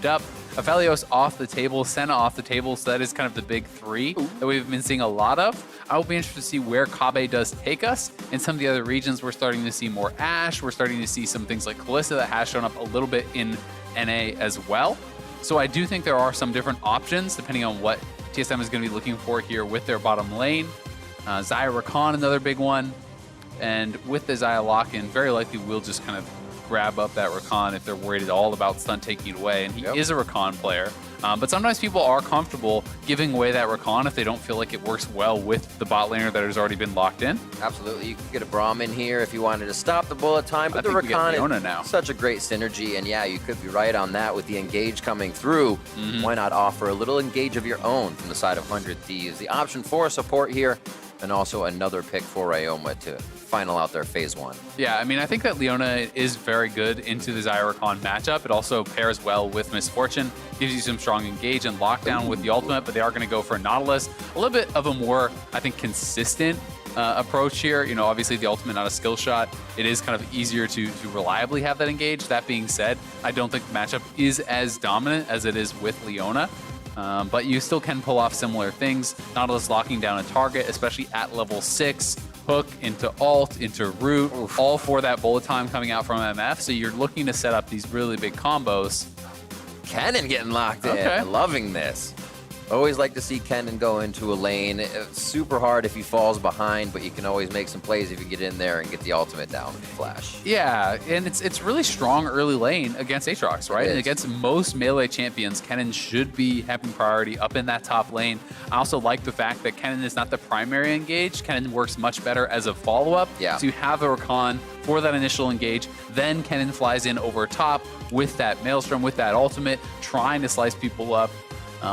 moved up. Aphelios off the table, Senna off the table, so that is kind of the big three that we've been seeing a lot of. I will be interested to see where Kobbe does take us. In some of the other regions, we're starting to see more Ashe. We're starting to see some things like Kalista that has shown up a little bit in NA as well. So I do think there are some different options depending on what TSM is going to be looking for here with their bottom lane. Xayah Rakan, another big one. And with the Xayah lock-in, very likely we'll just kind of grab up that Rakan if they're worried at all about Stunt taking it away. And he is a Rakan player. But sometimes people are comfortable giving away that Rakan if they don't feel like it works well with the bot laner that has already been locked in. Absolutely. You could get a Braum in here if you wanted to stop the bullet time. But the Rakan is such a great synergy. And yeah, you could be right on that with the engage coming through. Why not offer a little engage of your own from the side of 100 Thieves? The option for support here, and also another pick for Ryoma to final out their phase 1. Yeah, I mean, I think that Leona is very good into the Xayah Rakan matchup. It also pairs well with Misfortune, gives you some strong engage and lockdown with the ultimate, but they are going to go for Nautilus. A little bit of a more, I think, consistent approach here. You know, obviously the ultimate, not a skill shot. It is kind of easier to reliably have that engage. That being said, I don't think the matchup is as dominant as it is with Leona. But you still can pull off similar things. Nautilus locking down a target, especially at level 6. Hook into ult, into root, all for that bullet time coming out from MF. So you're looking to set up these really big combos. Kennen getting locked in. Loving this. Always like to see Kennen go into a lane. It's super hard if he falls behind, but you can always make some plays if you get in there and get the ultimate down with the flash. Yeah, and it's really strong early lane against Aatrox, right? And against most melee champions, Kennen should be having priority up in that top lane. I also like the fact that Kennen is not the primary engage. Kennen works much better as a follow-up. Yeah. So you have a Rakan for that initial engage, then Kennen flies in over top with that Maelstrom, with that ultimate, trying to slice people up.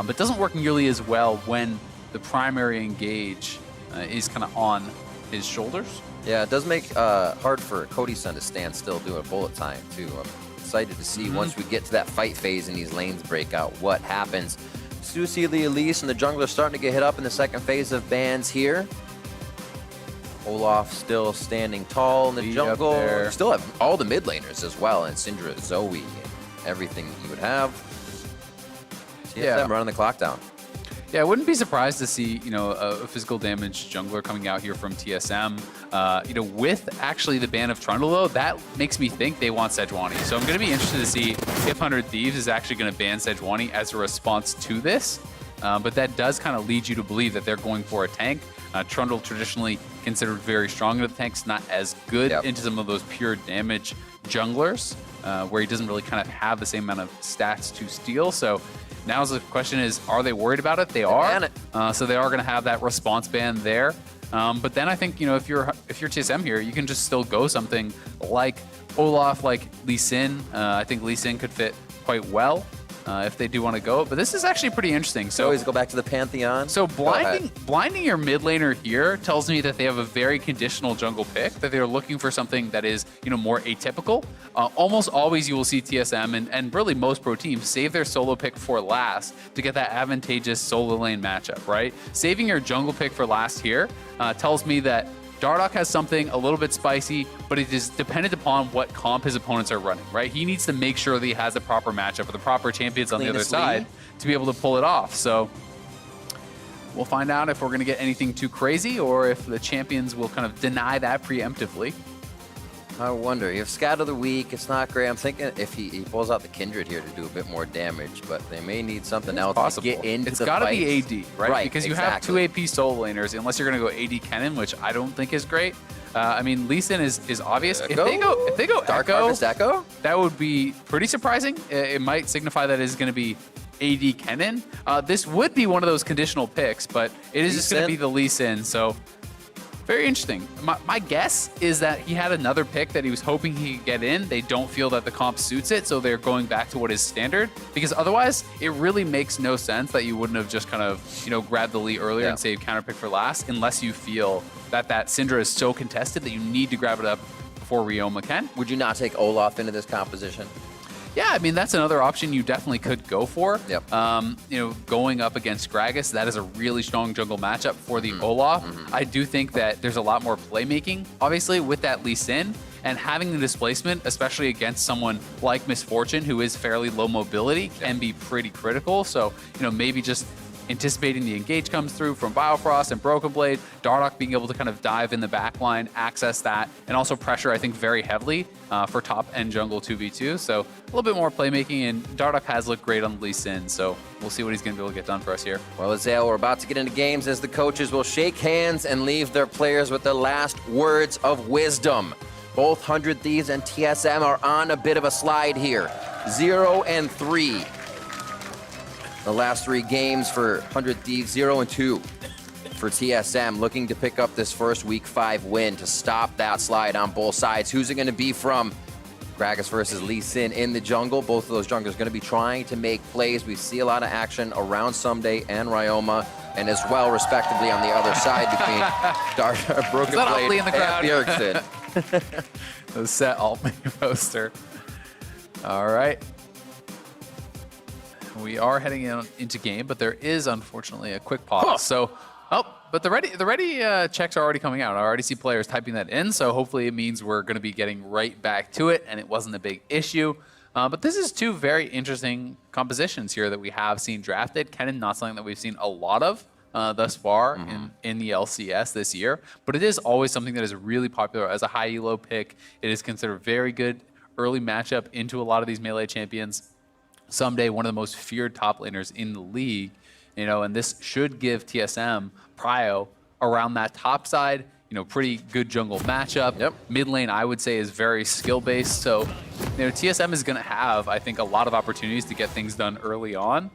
But doesn't work nearly as well when the primary engage is kind of on his shoulders. Yeah, it does make hard for Cody's son to stand still doing bullet time, too. I'm excited to see once we get to that fight phase and these lanes break out, what happens. So you see the Elise and the jungler starting to get hit up in the second phase of bans here. Olaf still standing tall in the jungle. Still have all the mid laners as well, and Syndra, Zoe, and everything that you would have. TSM running the clock down. Yeah, I wouldn't be surprised to see, you know, a physical damage jungler coming out here from TSM. You know, with actually the ban of Trundle, though, that makes me think they want Sejuani. So I'm going to be interested to see if 100 Thieves is actually going to ban Sejuani as a response to this. But that does kind of lead you to believe that they're going for a tank. Trundle traditionally considered very strong into the tanks, not as good into some of those pure damage junglers, where he doesn't really kind of have the same amount of stats to steal. So now the question is, are they worried about it? They are. So they are going to have that response ban there. But then I think, you know, if you're TSM here, you can just still go something like Olaf, like Lee Sin. I think Lee Sin could fit quite well if they do want to go. But this is actually pretty interesting. So always go back to the Pantheon. So blinding your mid laner here tells me that they have a very conditional jungle pick, that they're looking for something that is, you know, more atypical. Almost always you will see TSM and really most pro teams save their solo pick for last to get that advantageous solo lane matchup, right? Saving your jungle pick for last here tells me that Dardoch has something a little bit spicy, but it is dependent upon what comp his opponents are running, right? He needs to make sure that he has the proper matchup with the proper champions on the other side to be able to pull it off. So we'll find out if we're going to get anything too crazy or if the champions will kind of deny that preemptively. I wonder. You have Scat of the Week. It's not great. I'm thinking if he pulls out the Kindred here to do a bit more damage, but they may need something else to get into the fight. It's got to be AD, right? Because you have 2 AP solo laners, unless you're going to go AD Kennen, which I don't think is great. I mean, Lee Sin is obvious. If they go Dark Harvest Echo, that would be pretty surprising. It might signify that it is going to be AD Kennen. This would be one of those conditional picks, but it is just going to be the Lee Sin, so very interesting. My guess is that he had another pick that he was hoping he could get in. They don't feel that the comp suits it, so they're going back to what is standard. Because otherwise, it really makes no sense that you wouldn't have just kind of, you know, grabbed the Lee earlier and saved counter pick for last, unless you feel that Syndra is so contested that you need to grab it up before Ryoma can. Would you not take Olaf into this composition? Yeah, I mean, that's another option you definitely could go for. Yep. You know, going up against Gragas, that is a really strong jungle matchup for the Olaf. I do think that there's a lot more playmaking, obviously, with that Lee Sin. and having the displacement, especially against someone like Misfortune, who is fairly low mobility, can be pretty critical. So, you know, maybe just anticipating the engage comes through from Biofrost and Broken Blade, Dardoch being able to kind of dive in the back line, access that, and also pressure, I think, very heavily for top end jungle 2v2. So a little bit more playmaking, and Dardoch has looked great on Lee Sin, so we'll see what he's going to be able to get done for us here. Well, Xayah, we're about to get into games as the coaches will shake hands and leave their players with the last words of wisdom. Both 100 Thieves and TSM are on a bit of a slide here. 0 and 3. The last 3 games for 100 Thieves, 0 and 2 for TSM, looking to pick up this first Week 5 win to stop that slide on both sides. Who's it going to be from? Gragas versus Lee Sin in the jungle. Both of those junglers going to be trying to make plays. We see a lot of action around Ssumday and Ryoma, and as well, respectively, on the other side between Dardoch, Broken Blade, and Bjergsen. The set alt main poster. All right. We are heading into game, but there is unfortunately a quick pause. So, but the ready checks are already coming out. I already see players typing that in, so hopefully it means we're going to be getting right back to it, and it wasn't a big issue. But this is 2 very interesting compositions here that we have seen drafted. Kennen, not something that we've seen a lot of thus far in the LCS this year, but it is always something that is really popular as a high elo pick. It is considered very good early matchup into a lot of these melee champions. Ssumday, one of the most feared top laners in the league, you know, and this should give TSM prio around that top side, you know, pretty good jungle matchup. Yep. Mid lane, I would say, is very skill-based. So, you know, TSM is going to have, I think, a lot of opportunities to get things done early on,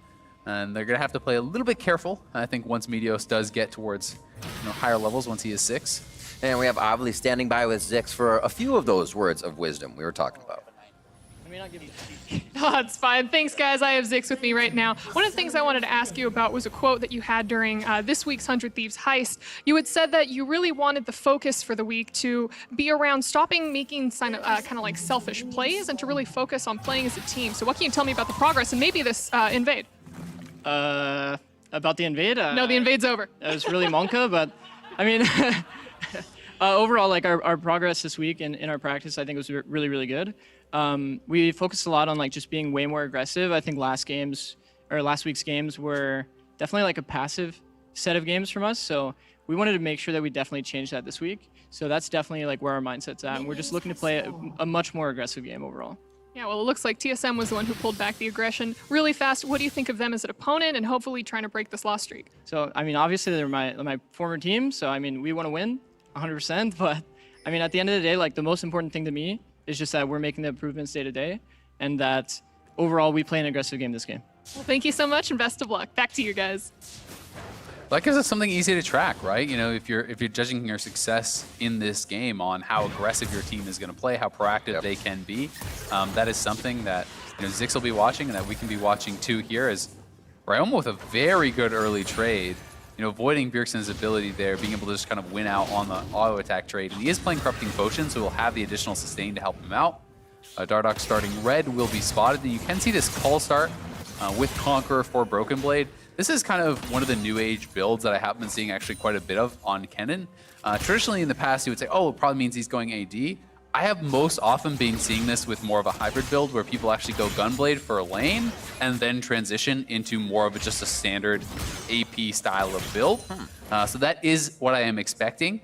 and they're going to have to play a little bit careful. I think once Meteos does get towards, you know, higher levels, once he is 6. And we have Avli standing by with Zix for a few of those words of wisdom we were talking about. Oh, it's fine. Thanks, guys. I have Zix with me right now. One of the things I wanted to ask you about was a quote that you had during this week's 100 Thieves heist. You had said that you really wanted the focus for the week to be around stopping making kind of like selfish plays and to really focus on playing as a team. So what can you tell me about the progress and maybe this invade? About the invade? No, the invade's over. It was really Monka, but I mean, overall, like our progress this week in our practice, I think was really, really good. We focused a lot on like just being way more aggressive. I think last week's games were definitely like a passive set of games from us. So we wanted to make sure that we definitely changed that this week. So that's definitely like where our mindset's at. And we're just looking to play a much more aggressive game overall. Yeah, well, it looks like TSM was the one who pulled back the aggression really fast. What do you think of them as an opponent and hopefully trying to break this loss streak? So, I mean, obviously they're my former team. So, I mean, we want to win 100%. But, I mean, at the end of the day, like the most important thing to me is just that we're making the improvements day to day and that overall we play an aggressive game this game. Well, thank you so much and best of luck. Back to you guys. That gives us something easy to track, right? You know, if you're judging your success in this game on how aggressive your team is going to play, how proactive they can be, that is something that, you know, Zix will be watching and that we can be watching too here. Is Ryoma with a very good early trade, you know, avoiding Bjergsen's ability there, being able to just kind of win out on the auto attack trade. And he is playing Corrupting Potion, so he'll have the additional sustain to help him out. Dardoch starting red will be spotted, and you can see this call start with Conqueror for Broken Blade. This is kind of one of the new age builds that I have been seeing actually quite a bit of on Kennen. Traditionally in the past, you would say, oh, it probably means he's going AD. I have most often been seeing this with more of a hybrid build where people actually go Gunblade for a lane and then transition into more of just a standard AP style of build. So that is what I am expecting,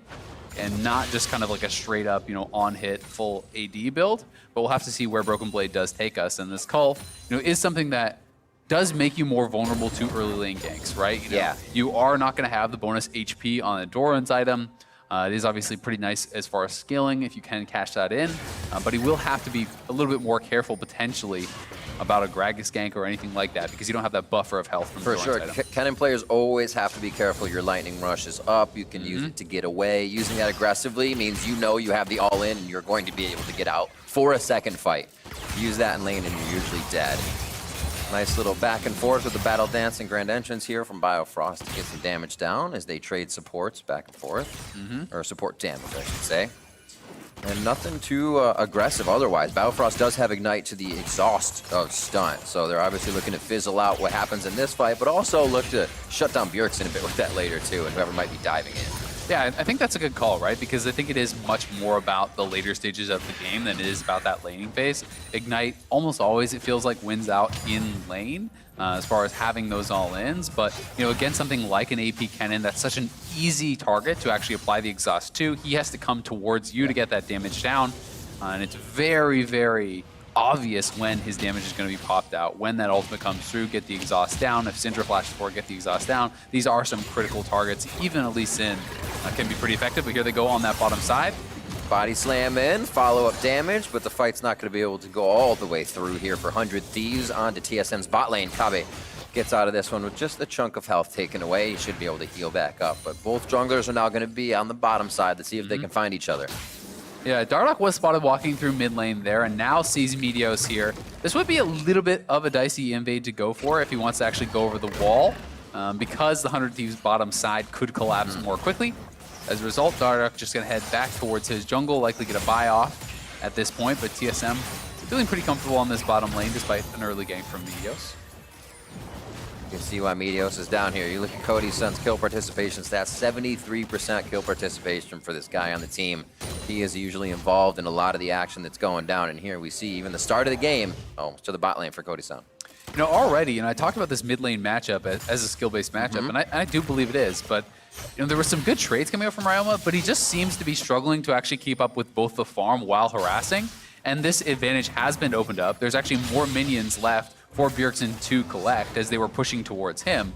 and not just kind of like a straight up, you know, on hit full AD build. But we'll have to see where Broken Blade does take us. And this call, you know, is something that does make you more vulnerable to early lane ganks, right? You know, yeah. You are not going to have the bonus HP on a Doran's item. It is obviously pretty nice as far as scaling if you can cash that in, but he will have to be a little bit more careful potentially about a Gragas gank or anything like that because you don't have that buffer of health from For sure. Kennen players always have to be careful. Your lightning rush is up. You can use it to get away. Using that aggressively means you know you have the all-in and you're going to be able to get out for a second fight. Use that in lane and you're usually dead. Nice little back and forth with the battle dance and grand entrance here from Biofrost to get some damage down as they trade supports back and forth. Or support damage, I should say. And nothing too aggressive otherwise. Biofrost does have Ignite to the exhaust of Stunt, so they're obviously looking to fizzle out what happens in this fight, but also look to shut down Bjergsen a bit with that later too, and whoever might be diving in. Yeah, I think that's a good call, right? Because I think it is much more about the later stages of the game than it is about that laning phase. Ignite, almost always, it feels like wins out in lane as far as having those all-ins. But, you know, again, something like an AP Kennen, that's such an easy target to actually apply the exhaust to. He has to come towards you to get that damage down. And it's very, very obvious when his damage is going to be popped out. When that ultimate comes through, get the exhaust down. If Syndra flashes for it, get the exhaust down. These are some critical targets. Even at least Sin can be pretty effective, but here they go on that bottom side. Body slam in, follow-up damage, but the fight's not going to be able to go all the way through here for 100 Thieves onto TSM's bot lane. Kobbe gets out of this one with just a chunk of health taken away. He should be able to heal back up, but both junglers are now going to be on the bottom side to see if they can find each other. Yeah, Dardoch was spotted walking through mid lane there and now sees Meteos here. This would be a little bit of a dicey invade to go for if he wants to actually go over the wall because the 100 Thieves bottom side could collapse more quickly. As a result, Dardoch just going to head back towards his jungle, likely get a buy off at this point, but TSM feeling pretty comfortable on this bottom lane despite an early gank from Meteos. You can see why Meteos is down here. You look at Cody's son's kill participation stats, 73% kill participation for this guy on the team. He is usually involved in a lot of the action that's going down, and here we see even the start of the game, to the bot lane for Cody's son. You know, already, I talked about this mid lane matchup as a skill-based matchup, and I do believe it is, but you know, there were some good trades coming out from Ryoma, but he just seems to be struggling to actually keep up with both the farm while harassing, and this advantage has been opened up. There's actually more minions left for Bjergsen to collect as they were pushing towards him.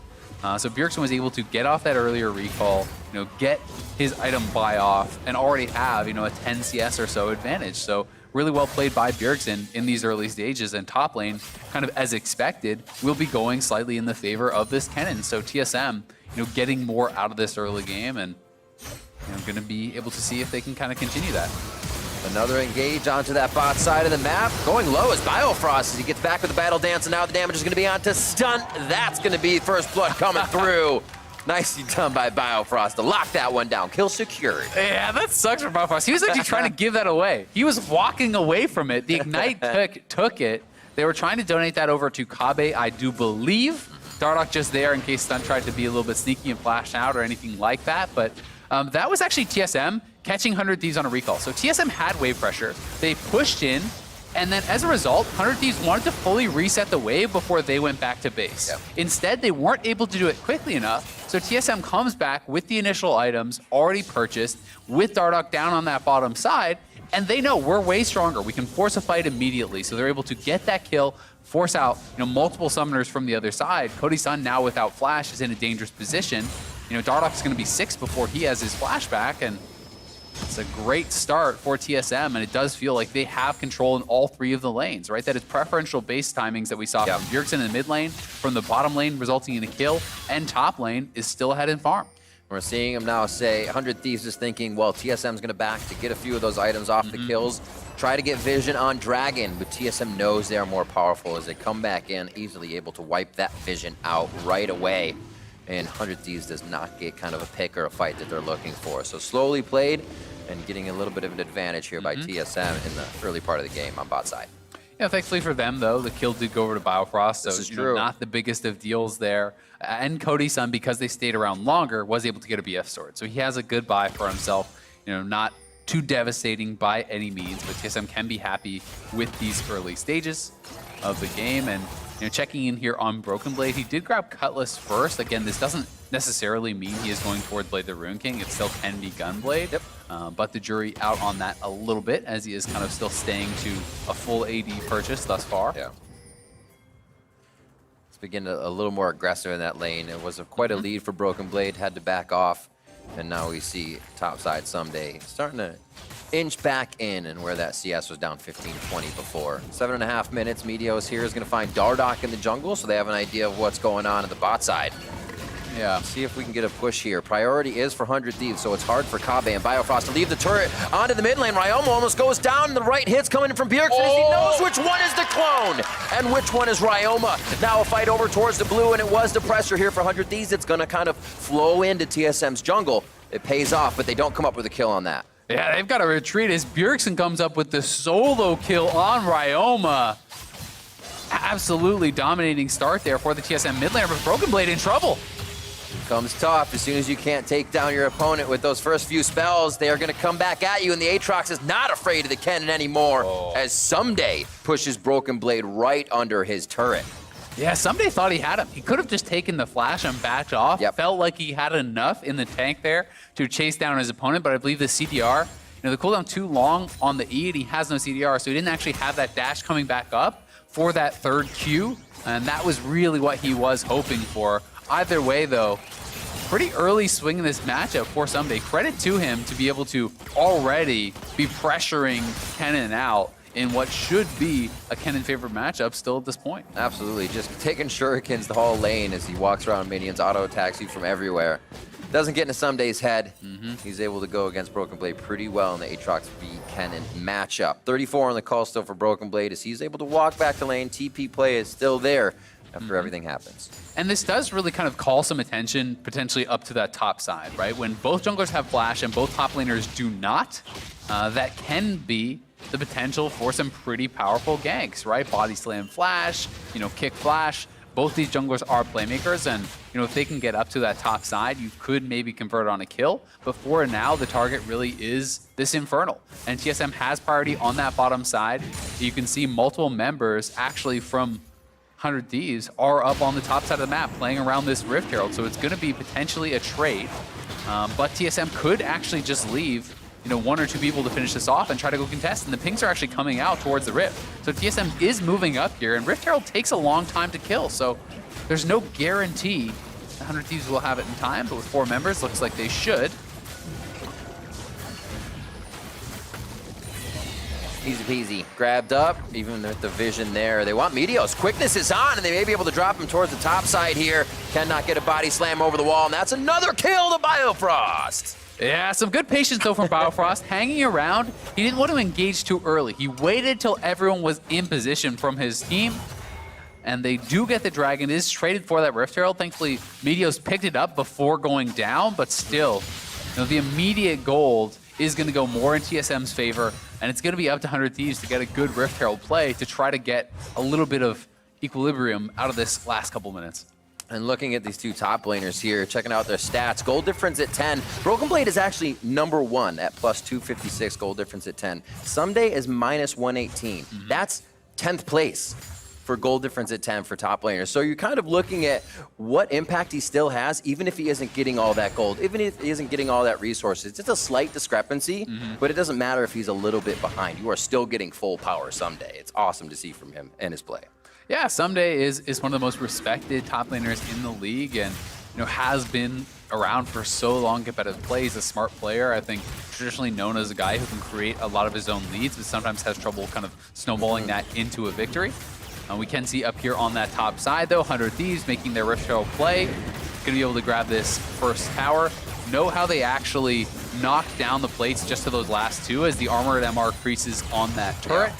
So Bjergsen was able to get off that earlier recall, get his item buy off, and already have, a 10 CS or so advantage. So really well played by Bjergsen in these early stages, and top lane, kind of as expected, will be going slightly in the favor of this Kennen. So TSM, getting more out of this early game, and going to be able to see if they can kind of continue that. Another engage onto that bot side of the map. Going low is Biofrost as he gets back with the battle dance, and now the damage is going to be onto Stunt. That's going to be first blood coming through. Nicely done by Biofrost to lock that one down. Kill secured. Yeah, that sucks for Biofrost. He was actually trying to give that away. He was walking away from it. The Ignite took it. They were trying to donate that over to Kobbe, I do believe. Dardoch just there in case Stunt tried to be a little bit sneaky and flash out or anything like that. But that was actually TSM catching 100 Thieves on a recall. So TSM had wave pressure. They pushed in, and then as a result, 100 Thieves wanted to fully reset the wave before they went back to base. Yep. Instead, they weren't able to do it quickly enough, so TSM comes back with the initial items already purchased, with Dardoch down on that bottom side, and they know we're way stronger. We can force a fight immediately, so they're able to get that kill, force out multiple summoners from the other side. Cody's son now without flash is in a dangerous position. Dardoch is going to be 6 before he has his flashback, and it's a great start for TSM, and it does feel like they have control in all 3 of the lanes, right? That is preferential base timings that we saw from Bjergsen in the mid lane, from the bottom lane resulting in a kill, and top lane is still ahead in farm. We're seeing him now say 100 Thieves is thinking, well, TSM's going to back to get a few of those items off the kills, try to get vision on Dragon, but TSM knows they're more powerful as they come back in, easily able to wipe that vision out right away. And 100 Thieves does not get kind of a pick or a fight that they're looking for. So slowly played and getting a little bit of an advantage here by TSM in the early part of the game on bot side. Yeah, thankfully for them, though, the kill did go over to Biofrost, so this is true. Not the biggest of deals there. And Cody's son, because they stayed around longer, was able to get a BF sword. So he has a good buy for himself, not too devastating by any means, but TSM can be happy with these early stages of the game. And checking in here on Broken Blade, he did grab Cutlass first. Again, this doesn't necessarily mean he is going toward Blade the Rune King. It still can be Gunblade. Yep. But the jury out on that a little bit, as he is kind of still staying to a full AD purchase thus far. Yeah. Let's begin a little more aggressive in that lane. It was quite a lead for Broken Blade, had to back off. And now we see topside Ssumday starting to inch back in, and where that CS was down 15-20 before. 7.5 minutes, Meteos here is going to find Dardoch in the jungle, so they have an idea of what's going on at the bot side. Yeah. See if we can get a push here. Priority is for 100 Thieves, so it's hard for Kobbe and Biofrost to leave the turret onto the mid lane. Ryoma almost goes down, and the right hit's coming in from Bjergsen as he knows which one is the clone and which one is Ryoma. Now a fight over towards the blue, and it was the pressure here for 100 Thieves. It's going to kind of flow into TSM's jungle. It pays off, but they don't come up with a kill on that. Yeah, they've got to retreat as Bjergsen comes up with the solo kill on Ryoma. Absolutely dominating start there for the TSM mid laner, but Broken Blade in trouble. Comes tough. As soon as you can't take down your opponent with those first few spells, they are going to come back at you, and the Aatrox is not afraid of the Kennen anymore, as Ssumday pushes Broken Blade right under his turret. Yeah, Ssumday thought he had him. He could have just taken the flash and backed off. Yep. Felt like he had enough in the tank there to chase down his opponent, but I believe the CDR, the cooldown too long on the E, and he has no CDR, so he didn't actually have that dash coming back up for that third Q, and that was really what he was hoping for. Either way, though, pretty early swing in this matchup for Ssumday. Credit to him to be able to already be pressuring Kennen out in what should be a Kennen favorite matchup still at this point. Absolutely, just taking shurikens the whole lane as he walks around minions, auto attacks you from everywhere. Doesn't get into Ssumday's head. He's able to go against Broken Blade pretty well in the Aatrox v Kennen matchup. 34 on the call still for Broken Blade as he's able to walk back to lane. TP play is still there after everything happens. And this does really kind of call some attention potentially up to that top side, right? When both junglers have flash and both top laners do not, that can be the potential for some pretty powerful ganks, right? Body slam flash, kick flash. Both these junglers are playmakers, and if they can get up to that top side, you could maybe convert on a kill. But for now, the target really is this Infernal. And TSM has priority on that bottom side. You can see multiple members actually from 100 Thieves are up on the top side of the map playing around this Rift Herald, so it's going to be potentially a trade. But TSM could actually just leave one or two people to finish this off and try to go contest, and the pings are actually coming out towards the Rift. So TSM is moving up here, and Rift Herald takes a long time to kill, so there's no guarantee 100 Thieves will have it in time, but with 4 members, looks like they should. Easy peasy. Grabbed up, even with the vision there. They want Meteos. Quickness is on, and they may be able to drop him towards the top side here. Cannot get a body slam over the wall, and that's another kill to Biofrost. Yeah, some good patience though from Biofrost, hanging around. He didn't want to engage too early. He waited till everyone was in position from his team, and they do get the dragon. It is traded for that Rift Herald. Thankfully, Meteos picked it up before going down, but still, the immediate gold is going to go more in TSM's favor, and it's going to be up to 100 Thieves to get a good Rift Herald play to try to get a little bit of equilibrium out of this last couple minutes. And looking at these two top laners here, checking out their stats, gold difference at 10. Broken Blade is actually #1 at plus 256 gold difference at 10. Ssumday is minus 118. That's 10th place for gold difference at 10 for top laners. So you're kind of looking at what impact he still has, even if he isn't getting all that gold, even if he isn't getting all that resources. It's a slight discrepancy, but it doesn't matter if he's a little bit behind. You are still getting full power Ssumday. It's awesome to see from him and his play. Yeah, Ssumday is one of the most respected top laners in the league, and has been around for so long. Competitive play. He's a smart player. I think traditionally known as a guy who can create a lot of his own leads, but sometimes has trouble kind of snowballing that into a victory. We can see up here on that top side, though, 100 Thieves making their Rift Herald play. Going to be able to grab this first tower. Know how they actually knock down the plates just to those last two as the armored MR creases on that turret.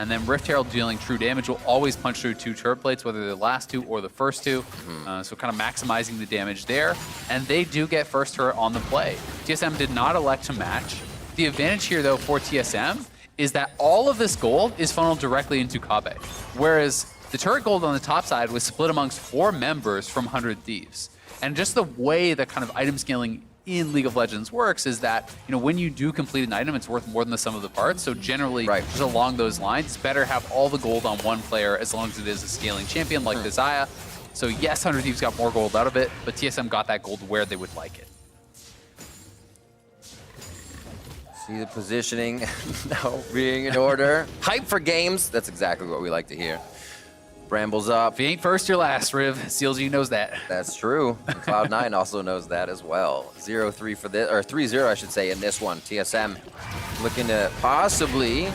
And then Rift Herald dealing true damage will always punch through 2 turret plates, whether they're the last 2 or the first 2. So kind of maximizing the damage there. And they do get first turret on the play. TSM did not elect to match. The advantage here, though, for TSM is that all of this gold is funneled directly into Kobbe, whereas the turret gold on the top side was split amongst 4 members from 100 Thieves. And just the way that kind of item scaling in League of Legends works is that, when you do complete an item, it's worth more than the sum of the parts. So generally, just along those lines, it's better have all the gold on one player as long as it is a scaling champion like the Xayah. So yes, 100 Thieves got more gold out of it, but TSM got that gold where they would like it. See the positioning now being in order. Hype for games. That's exactly what we like to hear. Brambles up. If you ain't first, you're last, Riv. CLG knows that. That's true. Cloud9 also knows that as well. 0-3 for this, or 3-0, I should say, in this one. TSM looking to possibly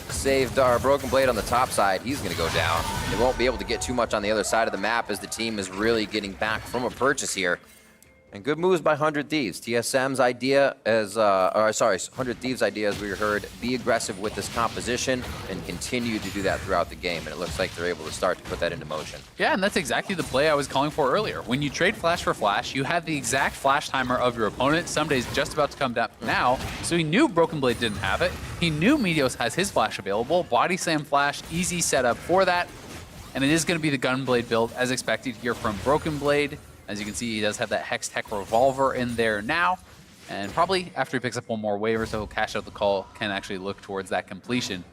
save our Broken Blade on the top side. He's going to go down. They won't be able to get too much on the other side of the map as the team is really getting back from a purchase here. And good moves by 100 Thieves. TSM's idea as, 100 Thieves' idea, as we heard, be aggressive with this composition and continue to do that throughout the game. And it looks like they're able to start to put that into motion. Yeah, and that's exactly the play I was calling for earlier. When you trade flash for flash, you have the exact flash timer of your opponent. Ssumday's just about to come down now, so he knew Broken Blade didn't have it. He knew Meteos has his flash available. Body slam flash, easy setup for that. And it is going to be the Gunblade build as expected here from Broken Blade. As you can see, he does have that Hex Tech Revolver in there now. And probably after he picks up one more wave or so, he'll cash out the call, can actually look towards that completion.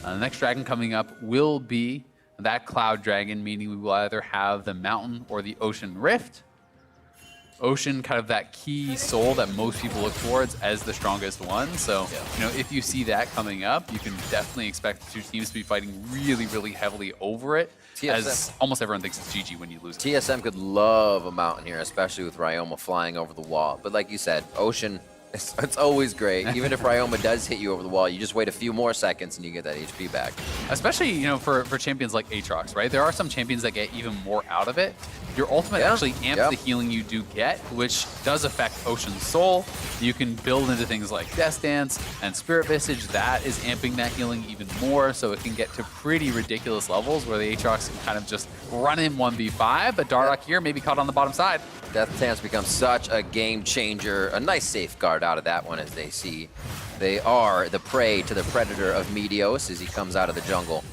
The next dragon coming up will be that Cloud Dragon, meaning we will either have the Mountain or the Ocean Rift. Ocean, kind of that key soul that most people look towards as the strongest one. So, you know, if you see that coming up, you can definitely expect the two teams to be fighting really, really heavily over it. TSM. As almost everyone thinks it's GG when you lose it. TSM could love a Mountain here, especially with Ryoma flying over the wall. But like you said, Ocean, it's always great. Even if Ryoma does hit you over the wall, you just wait a few more seconds and you get that HP back. Especially, you know, for champions like Aatrox, right? There are some champions that get even more out of it. Your ultimate actually amps the healing you do get, which does affect Ocean's Soul. You can build into things like Death Dance and Spirit Visage. That is amping that healing even more, so it can get to pretty ridiculous levels where the Aatrox can kind of just run in 1v5, but Dardoch here may be caught on the bottom side. Death Dance becomes such a game changer. A nice safeguard out of that one, as they see they are the prey to the predator of Meteos as he comes out of the jungle.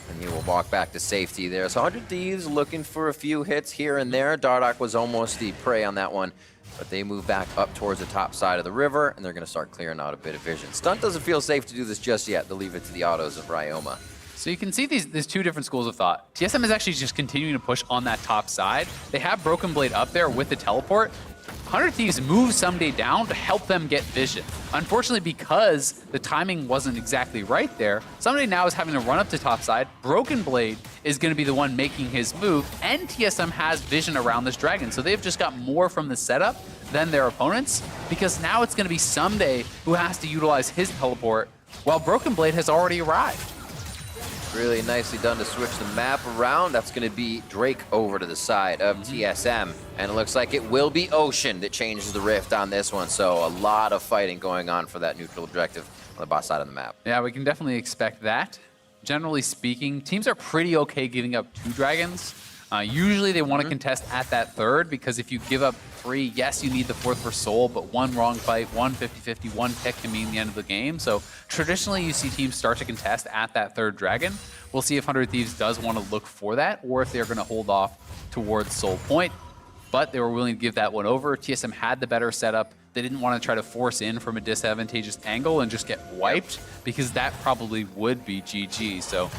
And he will walk back to safety there. So 100 Thieves looking for a few hits here and there. Dardoch was almost the prey on that one, but they move back up towards the top side of the river, and they're going to start clearing out a bit of vision. Stunt doesn't feel safe to do this just yet. They'll leave it to the autos of Ryoma. So you can see these two different schools of thought. TSM is actually just continuing to push on that top side. They have Broken Blade up there with the teleport. 100 Thieves move Ssumday down to help them get vision. Unfortunately, because the timing wasn't exactly right there, Ssumday now is having to run up to top side. Broken Blade is going to be the one making his move, and TSM has vision around this dragon. So they've just got more from the setup than their opponents, because now it's going to be Ssumday who has to utilize his teleport while Broken Blade has already arrived. Really nicely done to switch the map around. That's going to be Drake over to the side of TSM. And it looks like it will be Ocean that changes the rift on this one. So a lot of fighting going on for that neutral objective on the bot side of the map. Yeah, we can definitely expect that. Generally speaking, teams are pretty okay giving up 2 dragons. Usually they want to contest at that 3rd, because if you give up 3, yes, you need the 4th for soul, but one wrong fight, one 50-50, one pick can mean the end of the game. So traditionally you see teams start to contest at that 3rd dragon. We'll see if 100 Thieves does want to look for that, or if they're going to hold off towards Soul Point. But they were willing to give that one over. TSM had the better setup. They didn't want to try to force in from a disadvantageous angle and just get wiped, because that probably would be GG. So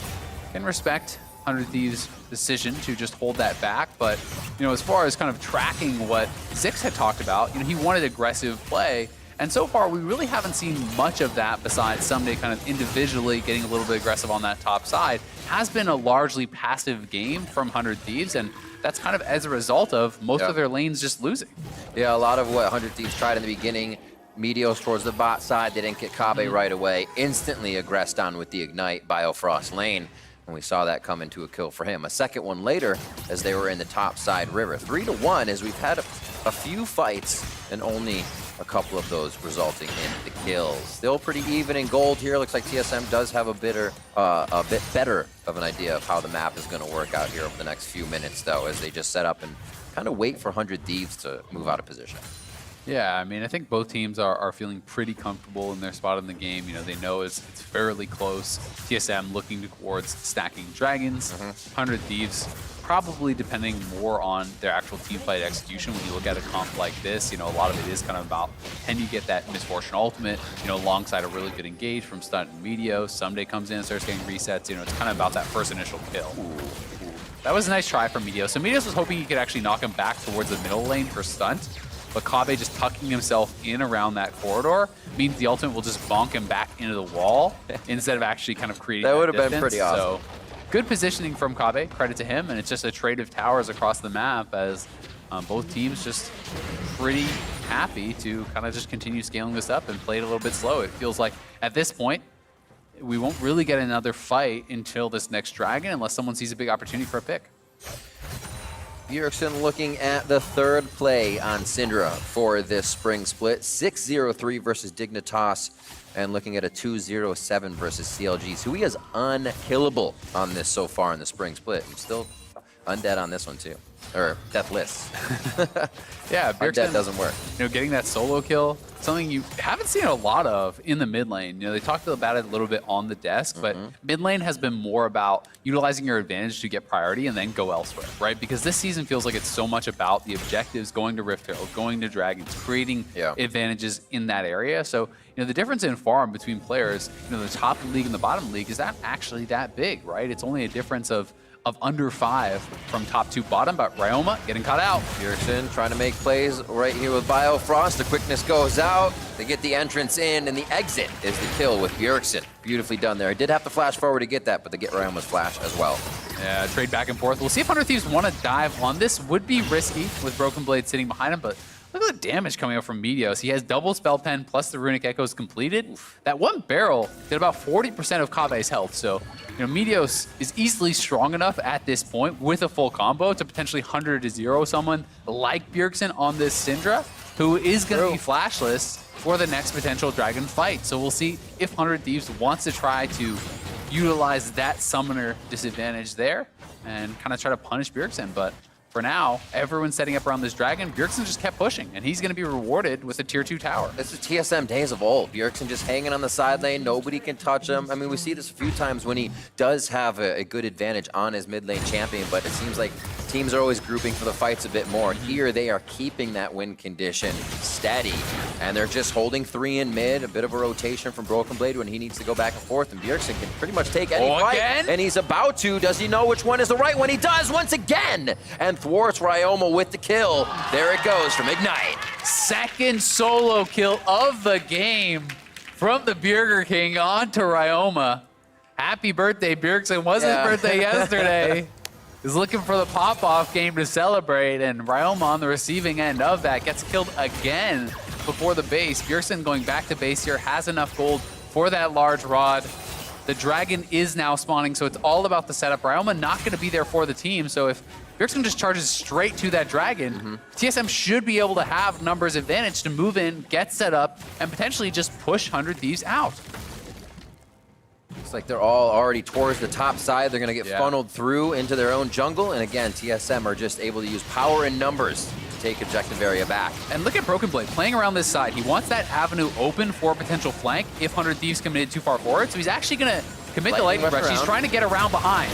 can respect 100 Thieves' decision to just hold that back. But, you know, as far as kind of tracking what Zix had talked about, you know, he wanted aggressive play. And so far, we really haven't seen much of that besides Ssumday kind of individually getting a little bit aggressive on that top side. Has been a largely passive game from 100 Thieves, and that's kind of as a result of most of their lanes just losing. Yeah, a lot of what 100 Thieves tried in the beginning, Meteos towards the bot side, they didn't get Kobbe right away. Instantly aggressed on with the Ignite Biofrost lane. And we saw that come into a kill for him. A second one later as they were in the top side river. 3-1 as we've had a few fights and only a couple of those resulting in the kills. Still pretty even in gold here. Looks like TSM does have a bit better of an idea of how the map is going to work out here over the next few minutes, though, as they just set up and kind of wait for 100 Thieves to move out of position. Yeah, I mean, I think both teams are feeling pretty comfortable in their spot in the game. You know, they know it's fairly close. TSM looking towards stacking dragons. 100 Thieves probably depending more on their actual team fight execution. When you look at a comp like this, you know, a lot of it is kind of about, can you get that Misfortune ultimate, you know, alongside a really good engage from Stunt and Meteos. Ssumday comes in and starts getting resets. You know, it's kind of about that first initial kill. That was a nice try from Meteos. So Meteos was hoping he could actually knock him back towards the middle lane for Stunt. But Kobbe just tucking himself in around that corridor means the ultimate will just bonk him back into the wall instead of actually kind of creating that would have distance. been pretty awesome. So good positioning from Kobbe, credit to him, and it's just a trade of towers across the map as both teams just pretty happy to kind of just continue scaling this up and play it a little bit slow. It feels like at this point, we won't really get another fight until this next dragon unless someone sees a big opportunity for a pick. Bjergsen looking at the 3rd play on Syndra for this spring split. 6-0-3 versus Dignitas, and looking at a 2-0-7 versus CLG. So he is unkillable on this so far in the spring split. And still Undead on this one too. Or deathless. Yeah, Bjergsen, Undead doesn't work. You know, getting that solo kill, something you haven't seen a lot of in the mid lane. You know, they talked about it a little bit on the desk, but mid lane has been more about utilizing your advantage to get priority and then go elsewhere, right? Because this season feels like it's so much about the objectives, going to Rift Herald, going to Dragons, creating advantages in that area. So, you know, the difference in farm between players, you know, the top league and the bottom league is not actually that big, right? It's only a difference of under 5 from top to bottom, but Ryoma getting caught out. Bjergsen trying to make plays right here with Biofrost. The quickness goes out. They get the entrance in, and the exit is the kill with Bjergsen. Beautifully done there. I did have to flash forward to get that, but they get Ryoma's flash as well. Yeah, trade back and forth. We'll see if 100 Thieves want to dive on this. Would be risky with Broken Blade sitting behind him, but look at the damage coming up from Meteos. He has double Spell Pen plus the Runic Echoes completed. That one barrel did about 40% of Kobbe's health, so you know, Meteos is easily strong enough at this point with a full combo to potentially 100-0 someone like Bjergsen on this Syndra, who is going to be flashless for the next potential Dragon fight. So we'll see if 100 Thieves wants to try to utilize that summoner disadvantage there and kind of try to punish Bjergsen, but for now, everyone's setting up around this dragon. Bjergsen just kept pushing, and he's going to be rewarded with a tier 2 tower. This is TSM days of old. Bjergsen just hanging on the side lane. Nobody can touch him. I mean, we see this a few times when he does have a good advantage on his mid lane champion, but it seems like teams are always grouping for the fights a bit more. Here, they are keeping that win condition steady, and they're just holding 3 in mid, a bit of a rotation from Broken Blade when he needs to go back and forth, and Bjergsen can pretty much take any fight, and he's about to. Does he know which one is the right one? He does once again, and thwarts Ryoma with the kill. There it goes from Ignite. Second solo kill of the game from the Burger King onto Ryoma. Happy birthday, Bjergsen. Was his birthday yesterday. He's looking for the pop-off game to celebrate, and Ryoma on the receiving end of that gets killed again before the base. Bjergsen going back to base here, has enough gold for that large rod. The dragon is now spawning, so it's all about the setup. Ryoma not going to be there for the team, so if Bjergsen just charges straight to that dragon, TSM should be able to have numbers advantage to move in, get set up, and potentially just push 100 Thieves out. Looks like they're all already towards the top side. They're going to get funneled through into their own jungle, and again, TSM are just able to use power and numbers to take objective area back. And look at Broken Blade playing around this side. He wants that avenue open for a potential flank if 100 Thieves committed too far forward, so he's actually going to commit the lightning rush. He's trying to get around behind.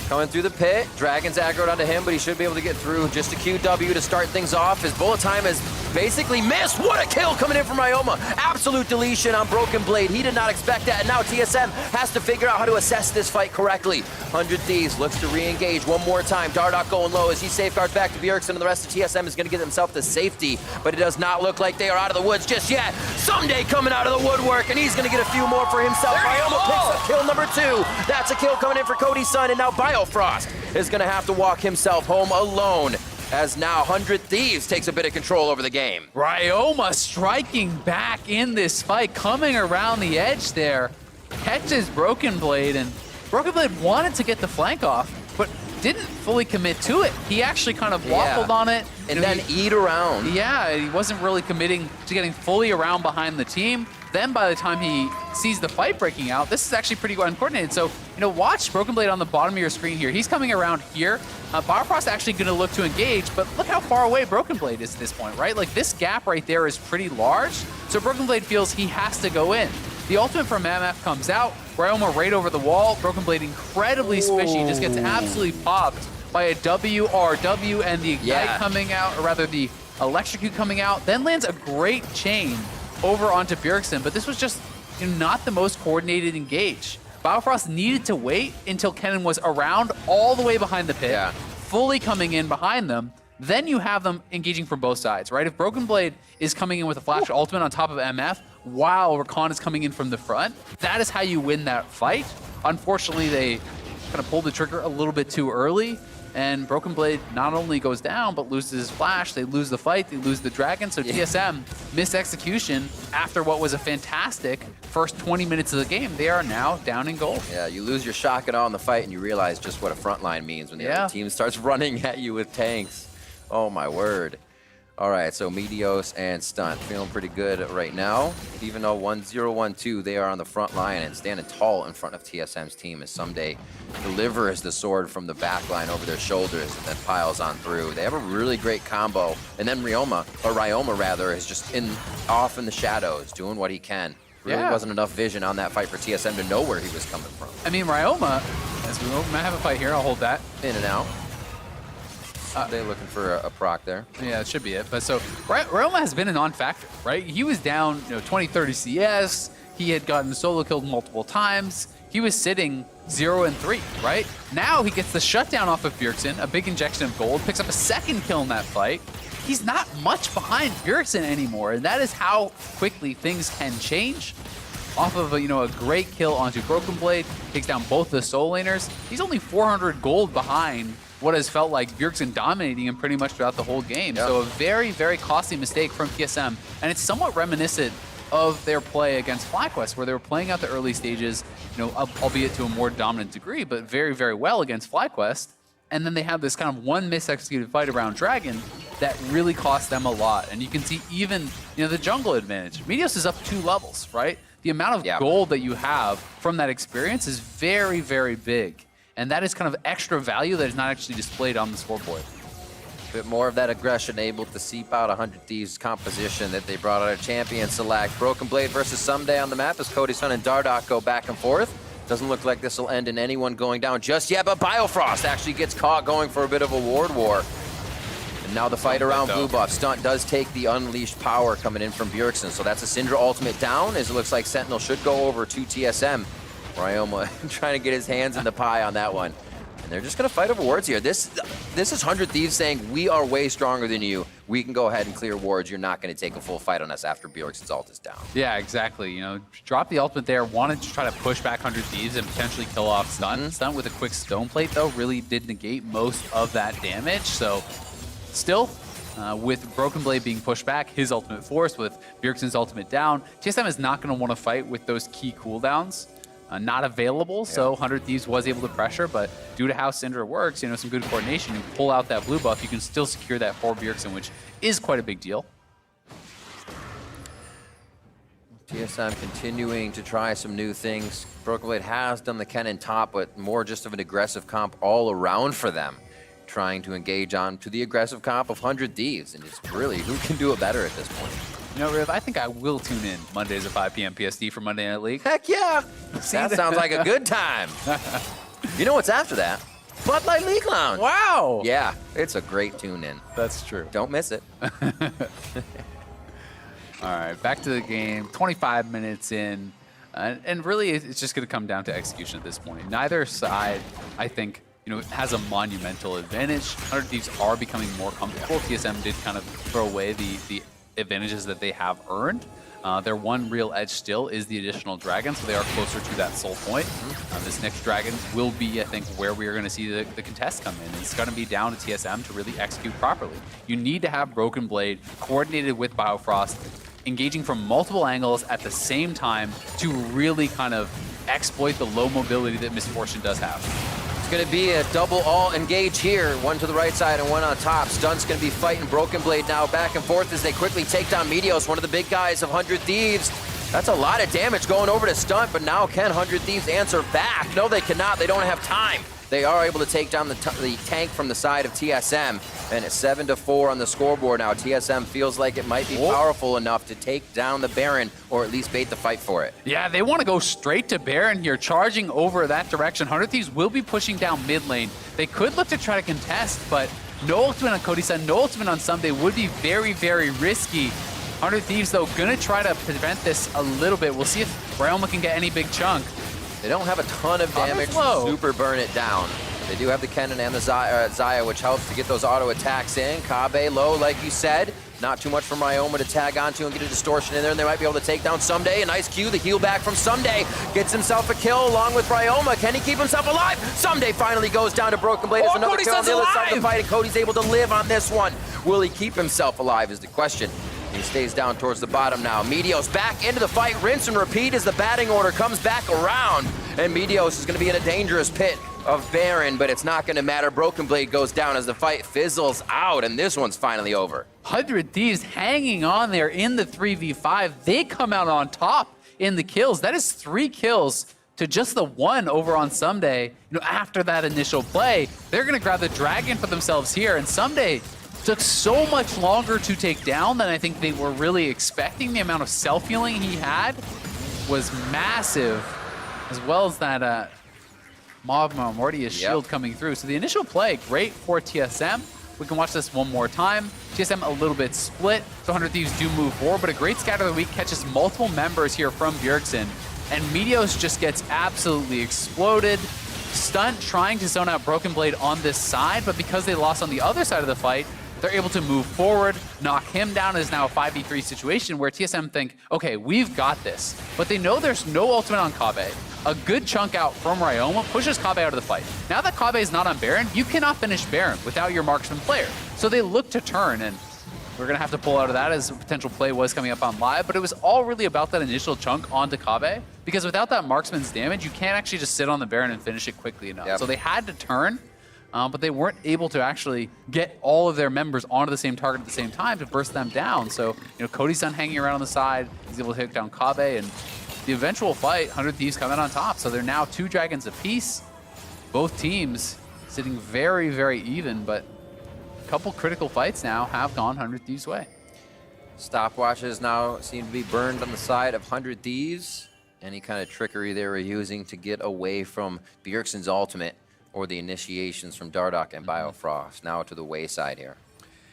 Coming through the pit, Dragon's aggroed onto him, but he should be able to get through. Just a QW to start things off. His bullet time has basically missed. What a kill coming in from Ryoma. Absolute deletion on Broken Blade. He did not expect that, and now TSM has to figure out how to assess this fight correctly. 100 Thieves looks to re-engage one more time. Dardoch going low as he safeguards back to Bjergsen, and the rest of TSM is going to get himself to safety, but it does not look like they are out of the woods just yet. Ssumday coming out of the woodwork, and he's going to get a few more for himself. Ryoma picks up kill number 2. That's a kill coming in for Cody's son, and now Biofrost is going to have to walk himself home alone, as now 100 Thieves takes a bit of control over the game. Ryoma striking back in this fight, coming around the edge there, catches Broken Blade, and Broken Blade wanted to get the flank off, but didn't fully commit to it. He actually kind of waffled on it. And then eat around. Yeah, he wasn't really committing to getting fully around behind the team. Then by the time he sees the fight breaking out, this is actually pretty well uncoordinated. So, you know, watch Broken Blade on the bottom of your screen here. He's coming around here. Biofrost actually going to look to engage, but look how far away Broken Blade is at this point, right? Like, this gap right there is pretty large. So Broken Blade feels he has to go in. The ultimate from MF comes out. Ryoma right over the wall. Broken Blade incredibly squishy, just gets absolutely popped by a WRW, and the Ignite coming out, or rather the Electrocute coming out, then lands a great chain over onto Bjergsen, but this was just not the most coordinated engage. Biofrost needed to wait until Kennen was around all the way behind the pit, fully coming in behind them. Then you have them engaging from both sides, right? If Broken Blade is coming in with a flash ultimate on top of MF, while Rakan is coming in from the front, that is how you win that fight. Unfortunately, they kind of pulled the trigger a little bit too early, and Broken Blade not only goes down, but loses his flash. They lose the fight, they lose the dragon, so TSM missed execution after what was a fantastic first 20 minutes of the game. They are now down in gold. Yeah, you lose your shotgun on the fight, and you realize just what a front line means when the other team starts running at you with tanks. Oh my word. All right, so Meteos and Stunt feeling pretty good right now. Even though 1-0-1-2, they are on the front line and standing tall in front of TSM's team as Ssumday delivers the sword from the back line over their shoulders and then piles on through. They have a really great combo. And then Ryoma rather, is just off in the shadows, doing what he can. Really wasn't enough vision on that fight for TSM to know where he was coming from. I mean, Ryoma, as we might have a fight here, I'll hold that. In and out. They're looking for a proc there. Yeah, it should be it. But so Ryoma has been a non-factor, right? He was down 20, 30 CS. He had gotten solo killed multiple times. He was sitting 0-3, right? Now he gets the shutdown off of Bjergsen, a big injection of gold, picks up a second kill in that fight. He's not much behind Bjergsen anymore, and that is how quickly things can change. Off of a great kill onto Broken Blade, takes down both the soul laners. He's only 400 gold behind what has felt like Bjergsen dominating him pretty much throughout the whole game. Yep. So a very, very costly mistake from TSM, and it's somewhat reminiscent of their play against FlyQuest, where they were playing out the early stages, albeit to a more dominant degree, but very, very well against FlyQuest. And then they have this kind of one mis-executed fight around Dragon that really cost them a lot. And you can see even, the jungle advantage. Meteos is up 2 levels, right? The amount of gold that you have from that experience is very, very big. And that is kind of extra value that is not actually displayed on the scoreboard. A bit more of that aggression able to seep out 100 Thieves composition that they brought out of Champion Select. Broken Blade versus Ssumday on the map as Cody, Sun, and Dardoch go back and forth. Doesn't look like this will end in anyone going down just yet, but Biofrost actually gets caught going for a bit of a ward war. And now the fight around blue buff. Stunt does take the unleashed power coming in from Bjergsen, so that's a Syndra ultimate down, as it looks like Sentinel should go over to TSM. Ryoma trying to get his hands in the pie on that one. And they're just going to fight over wards here. This is 100 Thieves saying, we are way stronger than you. We can go ahead and clear wards. You're not going to take a full fight on us after Bjergsen's ult is down. Yeah, exactly. Drop the ultimate there. Wanted to try to push back 100 Thieves and potentially kill off Stunt. Stunt with a quick stone plate, though, really did negate most of that damage. So still, with Broken Blade being pushed back, his ultimate force, with Bjergsen's ultimate down, TSM is not going to want to fight with those key cooldowns. Not available, so 100 Thieves was able to pressure, but due to how Syndra works, some good coordination, you pull out that blue buff, you can still secure that for Bjergsen, which is quite a big deal. TSM continuing to try some new things. Broken Blade has done the Kennen top, but more just of an aggressive comp all around for them, trying to engage on to the aggressive comp of 100 Thieves, and it's really, who can do it better at this point? Riv, I think I will tune in Mondays at 5 p.m. PSD for Monday Night League. Heck yeah! That sounds like a good time. You know what's after that? Bud Light League Lounge. Wow! Yeah, it's a great tune-in. That's true. Don't miss it. All right, back to the game. 25 minutes in. And really, it's just going to come down to execution at this point. Neither side, I think, has a monumental advantage. 100 Thieves are becoming more comfortable. TSM did kind of throw away the advantages that they have earned. Their one real edge still is the additional dragon, so they are closer to that soul point. This next dragon will be, I think, where we are going to see the contest come in. It's going to be down to TSM to really execute properly. You need to have Broken Blade coordinated with Biofrost, engaging from multiple angles at the same time to really kind of exploit the low mobility that Misfortune does have. It's going to be a double all engage here. One to the right side and one on top. Stunt's going to be fighting Broken Blade now back and forth as they quickly take down Meteos, one of the big guys of 100 Thieves. That's a lot of damage going over to Stunt, but now can 100 Thieves answer back? No, they cannot. They don't have time. They are able to take down the tank from the side of TSM, and it's 7-4 on the scoreboard now. TSM feels like it might be powerful enough to take down the Baron, or at least bait the fight for it. Yeah, they want to go straight to Baron here, charging over that direction. 100 Thieves will be pushing down mid lane. They could look to try to contest, but no ultimate on Cody, no ultimate on Ssumday would be very, very risky. 100 Thieves, though, going to try to prevent this a little bit. We'll see if Ryoma can get any big chunk. They don't have a ton of damage to super burn it down. They do have the Kennen and the Xayah, which helps to get those auto attacks in. Kobbe low, like you said. Not too much from Ryoma to tag onto and get a distortion in there, and they might be able to take down Ssumday. A nice Q, the heal back from Ssumday. Gets himself a kill along with Ryoma. Can he keep himself alive? Ssumday finally goes down to Broken Blade. There's another kill on the other side of the fight, and Cody's able to live on this one. Will he keep himself alive is the question. He stays down towards the bottom now. Meteos back into the fight. Rinse and repeat as the batting order comes back around. And Meteos is going to be in a dangerous pit of Baron, but it's not going to matter. Broken Blade goes down as the fight fizzles out, and this one's finally over. 100 Thieves hanging on there in the 3v5. They come out on top in the kills. That is 3 kills to just the 1 over on Ssumday. After that initial play, they're going to grab the dragon for themselves here, and Ssumday took so much longer to take down than I think they were really expecting. The amount of self-healing he had was massive, as well as that Mortius shield coming through. So the initial play, great for TSM. We can watch this one more time. TSM a little bit split, so 100 Thieves do move forward, but a great scatter of the week catches multiple members here from Bjergsen, and Meteos just gets absolutely exploded. Stunt trying to zone out Broken Blade on this side, but because they lost on the other side of the fight, they're able to move forward, knock him down. Is now a 5v3 situation where TSM think, okay, we've got this. But they know there's no ultimate on Kobbe. A good chunk out from Ryoma pushes Kobbe out of the fight. Now that Kobbe is not on Baron, you cannot finish Baron without your marksman player. So they look to turn, and we're going to have to pull out of that as a potential play was coming up on live, but it was all really about that initial chunk onto Kobbe, because without that marksman's damage, you can't actually just sit on the Baron and finish it quickly enough. So they had to turn, but they weren't able to actually get all of their members onto the same target at the same time to burst them down. So, Cody's done hanging around on the side. He's able to take down Kobbe, and the eventual fight, 100 Thieves come out on top. So they're now 2 dragons apiece. Both teams sitting very, very even, but a couple critical fights now have gone 100 Thieves' way. Stopwatches now seem to be burned on the side of 100 Thieves. Any kind of trickery they were using to get away from Bjergsen's ultimate, or the initiations from Dardoch and Biofrost, now to the wayside here.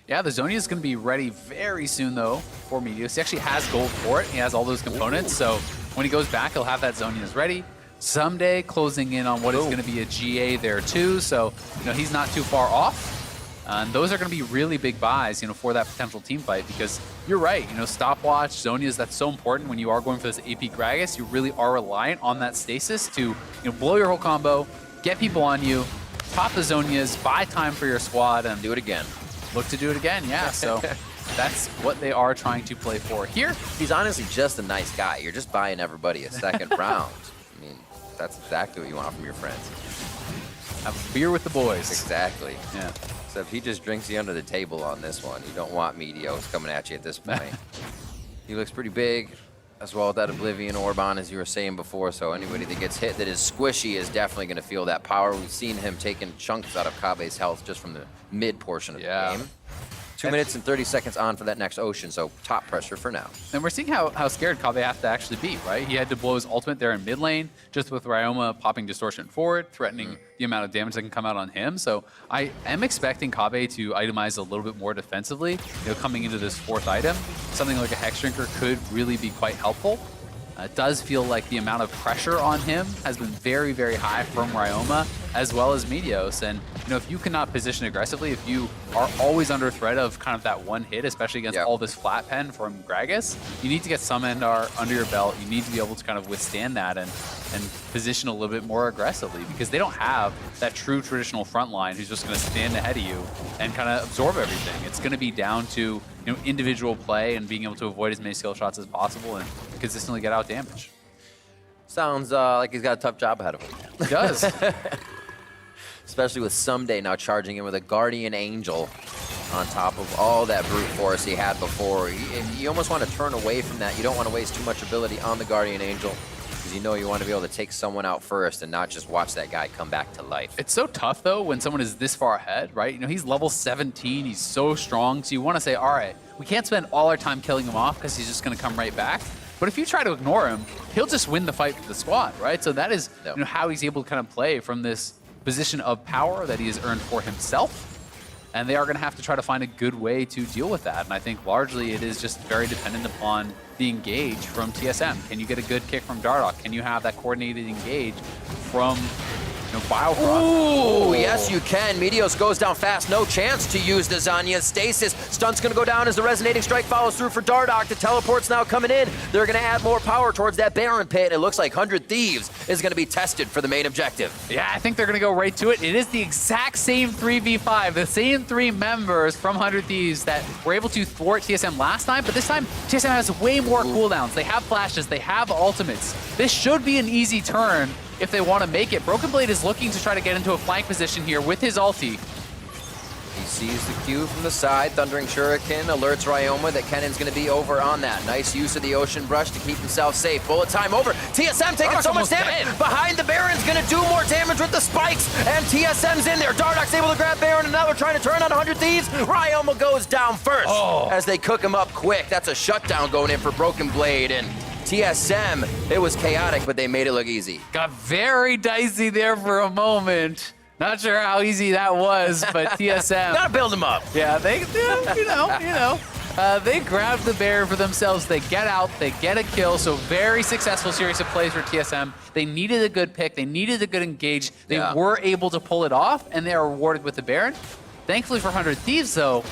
Yeah, the Zonia is going to be ready very soon, though, for Meteos. He actually has gold for it. He has all those components, so when he goes back, he'll have that Zonia's ready. Ssumday closing in on what is going to be a GA there, too, so he's not too far off. And those are going to be really big buys, for that potential team fight, because you're right, stopwatch, Zonias, that's so important when you are going for this AP Gragas. You really are reliant on that stasis to blow your whole combo, get people on you, top the Zonias, buy time for your squad, and do it again. Look to do it again, yeah. So that's what they are trying to play for here. He's honestly just a nice guy. You're just buying everybody a second round. I mean, that's exactly what you want from your friends. Have a beer with the boys. Exactly. Yeah. Except he just drinks you under the table on this one. You don't want Meteos coming at you at this point. He looks pretty big, as well as that Oblivion Orb on, as you were saying before, so anybody that gets hit that is squishy is definitely going to feel that power. We've seen him taking chunks out of Kobbe's health just from the mid portion of the game. 2 minutes and 30 seconds on for that next Ocean, so top pressure for now. And we're seeing how scared Kobbe has to actually be, right? He had to blow his ultimate there in mid lane, just with Ryoma popping Distortion forward, threatening the amount of damage that can come out on him. So I am expecting Kobbe to itemize a little bit more defensively, coming into this 4th item. Something like a Hex Drinker could really be quite helpful. It does feel like the amount of pressure on him has been very, very high from Ryoma, as well as Meteos. And, if you cannot position aggressively, if you are always under threat of kind of that one hit, especially against all this flat pen from Gragas, you need to get some Endar under your belt. You need to be able to kind of withstand that and position a little bit more aggressively, because they don't have that true traditional front line who's just going to stand ahead of you and kind of absorb everything. It's going to be down to individual play and being able to avoid as many skill shots as possible and consistently get out damage. Sounds like he's got a tough job ahead of him. He does. Especially with Ssumday now charging in with a Guardian Angel on top of all that brute force he had before. You almost want to turn away from that. You don't want to waste too much ability on the Guardian Angel, because you want to be able to take someone out first and not just watch that guy come back to life. It's so tough, though, when someone is this far ahead, right? He's level 17. He's so strong. So you want to say, all right, we can't spend all our time killing him off because he's just going to come right back. But if you try to ignore him, he'll just win the fight with the squad, right? So that is how he's able to kind of play from this position of power that he has earned for himself. And they are going to have to try to find a good way to deal with that. And I think largely it is just very dependent upon the engage from TSM. Can you get a good kick from Dardoch? Can you have that coordinated engage from Biofrost? Ooh, yes you can. Meteos goes down fast. No chance to use the Zanya's stasis. Stunt's going to go down as the resonating strike follows through for Dardoch. The teleport's now coming in. They're going to add more power towards that Baron pit. It looks like 100 Thieves is going to be tested for the main objective. Yeah, I think they're going to go right to it. It is the exact same 3v5, the same 3 members from 100 Thieves that were able to thwart TSM last time, but this time TSM has way more cooldowns. They have flashes, they have ultimates. This should be an easy turn if they want to make it. Broken Blade is looking to try to get into a flank position here with his ulti. He sees the Q from the side. Thundering Shuriken alerts Ryoma that Kennen's going to be over on that. Nice use of the Ocean Brush to keep himself safe. Bullet time over. TSM taking so much damage. Behind the Baron's going to do more damage with the spikes. And TSM's in there. Dardoch's able to grab Baron, and now they're trying to turn on 100 Thieves. Ryoma goes down first as they cook him up quick. That's a shutdown going in for Broken Blade. And TSM, it was chaotic, but they made it look easy. Got very dicey there for a moment. Not sure how easy that was, but TSM. Gotta build him up. Yeah, they grab the Baron for themselves. They get out, they get a kill. So very successful series of plays for TSM. They needed a good pick. They needed a good engage. They were able to pull it off, and they are rewarded with the Baron. Thankfully for 100 Thieves, though,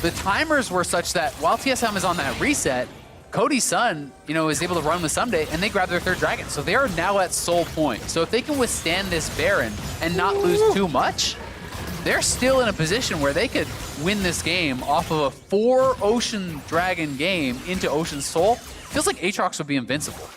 the timers were such that while TSM is on that reset, Cody's son, is able to run with Ssumday, and they grab their third dragon. So they are now at soul point. So if they can withstand this Baron and not lose too much, they're still in a position where they could win this game off of a 4 Ocean Dragon game into Ocean Soul. Feels like Aatrox would be invincible.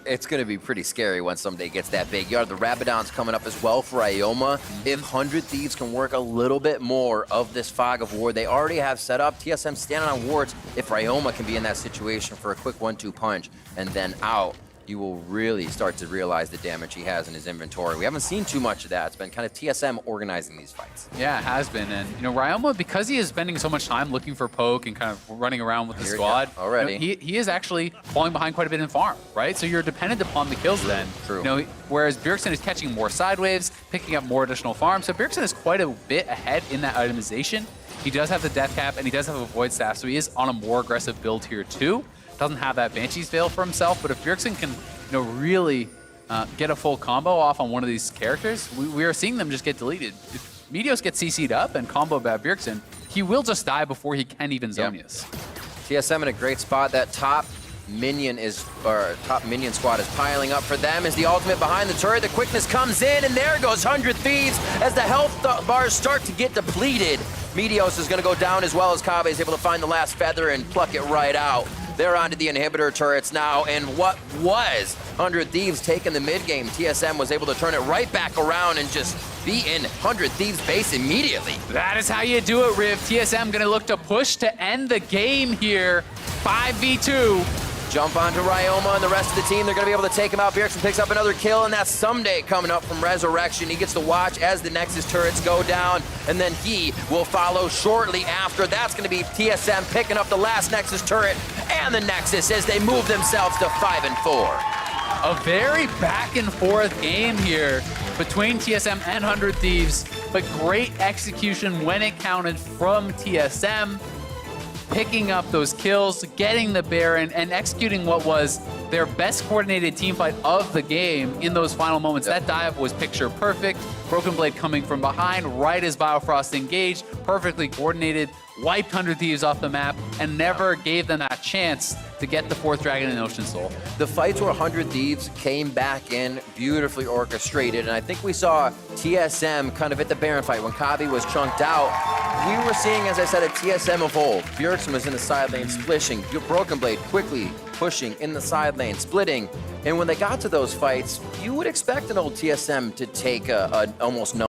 It's going to be pretty scary when Ssumday gets that big. The Rabadon's coming up as well for Ryoma. If 100 Thieves can work a little bit more of this fog of war they already have set up, TSM standing on wards. If Ryoma can be in that situation for a quick 1-2 punch and then out, you will really start to realize the damage he has in his inventory. We haven't seen too much of that. It's been kind of TSM organizing these fights. Yeah, it has been. And, Ryoma, because he is spending so much time looking for poke and kind of running around with the squad, already. He is actually falling behind quite a bit in farm, right? So you're dependent upon the kills then. True. Whereas Bjergsen is catching more side waves, picking up more additional farm. So Bjergsen is quite a bit ahead in that itemization. He does have the death cap, and he does have a void staff, so he is on a more aggressive build here too. Doesn't have that Banshee's Veil for himself, but if Bjergsen can really get a full combo off on one of these characters, we are seeing them just get deleted. If Meteos gets CC'd up and combo by Bjergsen, he will just die before he can even Zonius. TSM in a great spot. That top minion squad is piling up for them. Is the ultimate behind the turret. The quickness comes in, and there goes 100 Thieves as the health bars start to get depleted. Meteos is going to go down as well as Kobbe is able to find the last feather and pluck it right out. They're onto the inhibitor turrets now, and what was 100 Thieves taking the mid game, TSM was able to turn it right back around and just be in 100 Thieves base immediately. That is how you do it, Riv. TSM gonna look to push to end the game here. 5v2. Jump onto Ryoma and the rest of the team. They're going to be able to take him out. Bjergsen picks up another kill, and that's Ssumday coming up from Resurrection. He gets to watch as the Nexus turrets go down, and then he will follow shortly after. That's going to be TSM picking up the last Nexus turret and the Nexus as they move themselves to 5 and 4. A very back and forth game here between TSM and 100 Thieves, but great execution when it counted from TSM. Picking up those kills, getting the Baron, and executing what was their best coordinated team fight of the game in those final moments. That dive was picture perfect. Broken Blade coming from behind right as Biofrost engaged, perfectly coordinated, wiped 100 Thieves off the map, and never gave them that chance to get the 4th Dragon in Ocean Soul. The fights where 100 Thieves came back in, beautifully orchestrated, and I think we saw TSM kind of at the Baron fight when Kobbe was chunked out. We were seeing, as I said, a TSM of old. Bjergsen was in the side lane splishing, Broken Blade quickly pushing in the side lane, splitting, and when they got to those fights, you would expect an old TSM to take a almost no